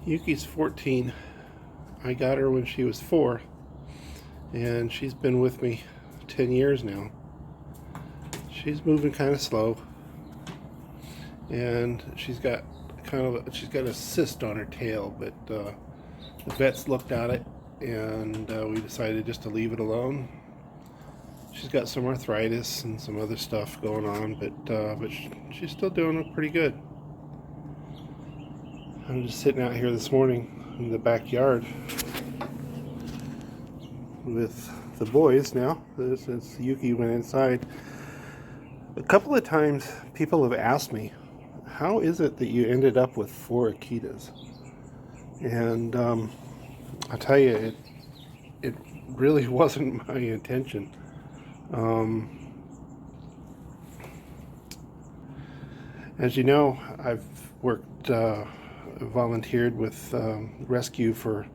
Yuki's 14. I got her when she was 4, and she's been with me 10 years now. She's moving kind of slow, and she's got a cyst on her tail, but the vets looked at it, and we decided just to leave it alone. She's got some arthritis and some other stuff going on, but she's still doing pretty good. I'm just sitting out here this morning in the backyard with the boys now, since Yuki went inside. A couple of times people have asked me, how is it that you ended up with 4 Akitas? And I'll tell you, it really wasn't my intention. As you know, I've volunteered with rescue for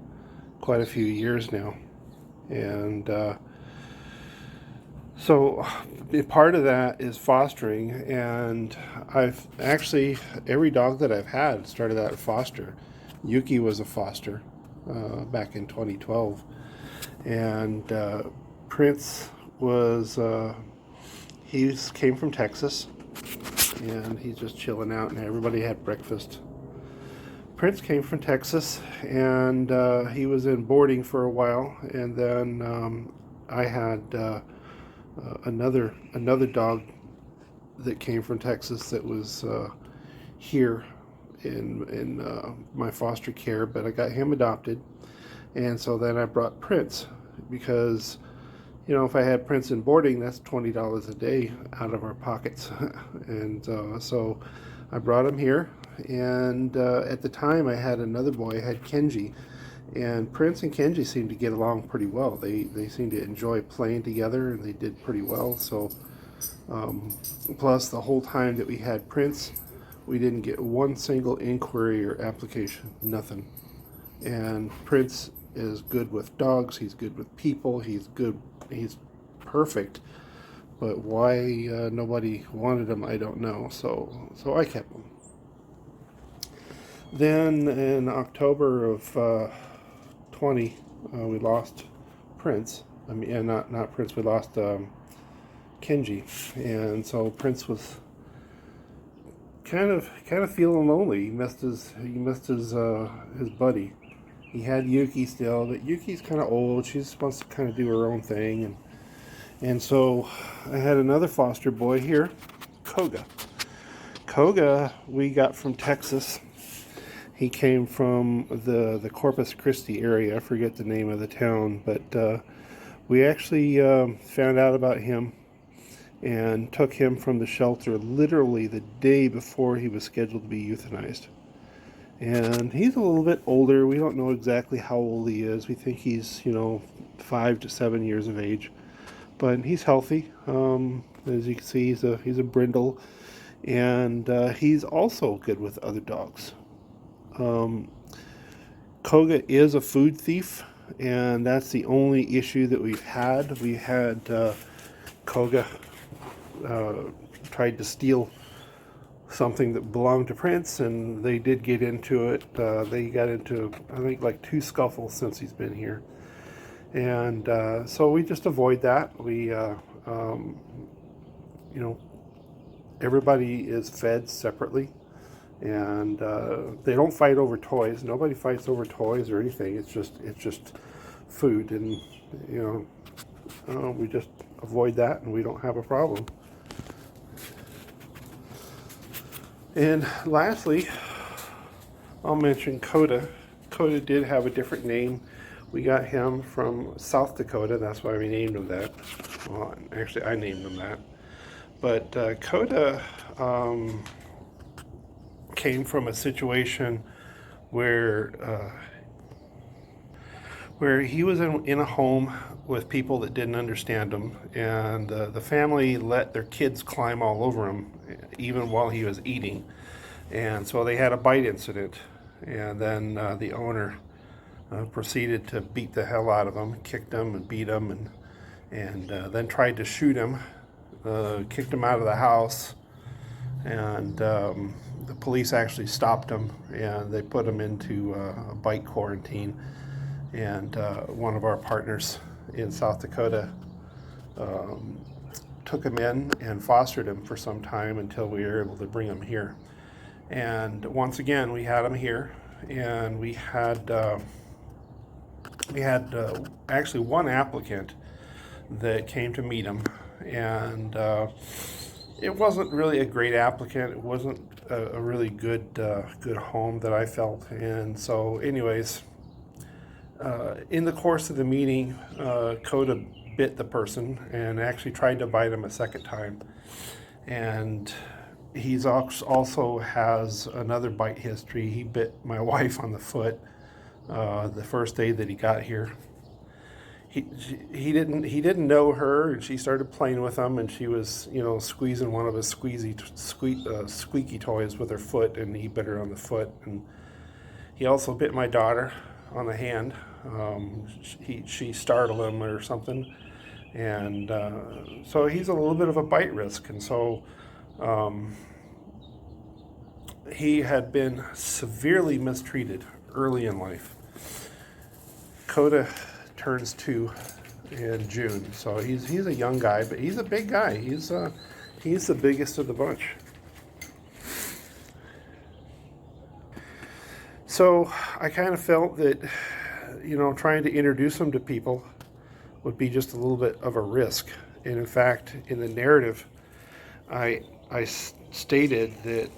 quite a few years now, and so part of that is fostering, and I've actually, every dog that I've had started out foster. Yuki was a foster back in 2012, and Prince was, he came from Texas, and he's just chilling out, and everybody had breakfast. Prince came from Texas, and he was in boarding for a while, and then I had another dog that came from Texas that was here in my foster care, but I got him adopted, and so then I brought Prince, because if I had Prince in boarding, that's $20 a day out of our pockets. And so I brought him here, and at the time I had another boy. I had Kenji, and Prince and Kenji seemed to get along pretty well. They seemed to enjoy playing together, and they did pretty well. So plus the whole time that we had Prince, we didn't get one single inquiry or application, nothing. And Prince is good with dogs, he's good with people, he's perfect, but why nobody wanted him, I don't know. So I kept him. Then in October of 20, we lost Prince. I mean, not Prince. We lost Kenji, and so Prince was kind of feeling lonely. He missed his buddy. He had Yuki still, but Yuki's kind of old. She just wants to kind of do her own thing, and so I had another foster boy here, Koga. Koga we got from Texas. He came from the Corpus Christi area. I forget the name of the town, but we actually found out about him and took him from the shelter literally the day before he was scheduled to be euthanized. And he's a little bit older. We don't know exactly how old he is. We think he's 5 to 7 years of age, but he's healthy. As you can see, he's a brindle, and he's also good with other dogs. Koga is a food thief, and that's the only issue that we've had. We had Koga tried to steal something that belonged to Prince, and they did get into it. They got into, I think, like 2 scuffles since he's been here, and so we just avoid that. We everybody is fed separately, and they don't fight over toys. Nobody fights over toys or anything. It's just food, and we just avoid that, and we don't have a problem. And lastly, I'll mention Coda. Coda did have a different name. We got him from South Dakota. That's why we named him that. Well, actually, I named him that. But Coda came from a situation where he was in a home with people that didn't understand him, and the family let their kids climb all over him, even while he was eating. And so they had a bite incident, and then the owner proceeded to beat the hell out of him, kicked him and beat him, and then tried to shoot him, kicked him out of the house, and the police actually stopped him and they put him into a bite quarantine. And one of our partners in South Dakota um, took him in and fostered him for some time until we were able to bring him here. And once again, we had him here, and we had actually one applicant that came to meet him, and it wasn't really a great applicant. It wasn't a really good home that I felt. And so, anyways, in the course of the meeting, Coda bit the person and actually tried to bite him a second time. And he's also has another bite history. He bit my wife on the foot the first day that he got here. He didn't know her, and she started playing with him, and she was squeezing one of his squeaky toys with her foot, and he bit her on the foot. And he also bit my daughter on the hand. She startled him or something, and so he's a little bit of a bite risk. And so he had been severely mistreated early in life. Coda turns 2 in June, so he's a young guy, but he's a big guy. He's the biggest of the bunch. So I kind of felt that trying to introduce him to people would be just a little bit of a risk. And in fact, in the narrative, I stated that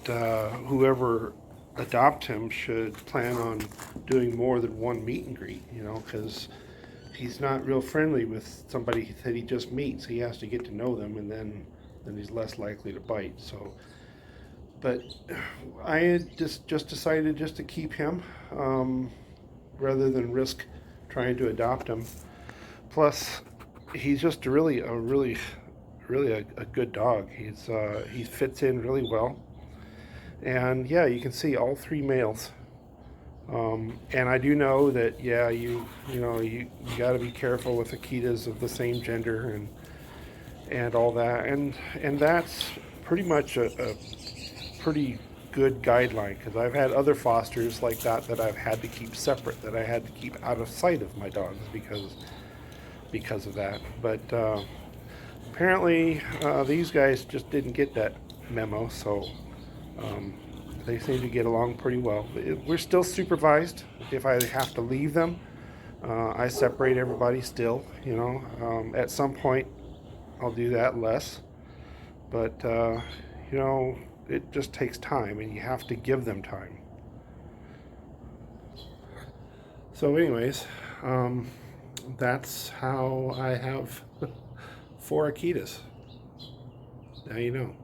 whoever adopt him should plan on doing more than one meet and greet, because he's not real friendly with somebody that he just meets. He has to get to know them, and then he's less likely to bite. So, but I had just decided just to keep him rather than risk trying to adopt him. Plus, he's just really a good dog. He fits in really well, and yeah, you can see all 3 males. And I do know that you got to be careful with Akitas of the same gender and all that, and that's pretty much a pretty good guideline, because I've had other fosters like that I've had to keep separate, that I had to keep out of sight of my dogs because of that. But apparently these guys just didn't get that memo, so they seem to get along pretty well. We're still supervised. If I have to leave them, I separate everybody still. At some point I'll do that less, but it just takes time, and you have to give them time. So anyways, that's how I have 4 Akitas. Now you know.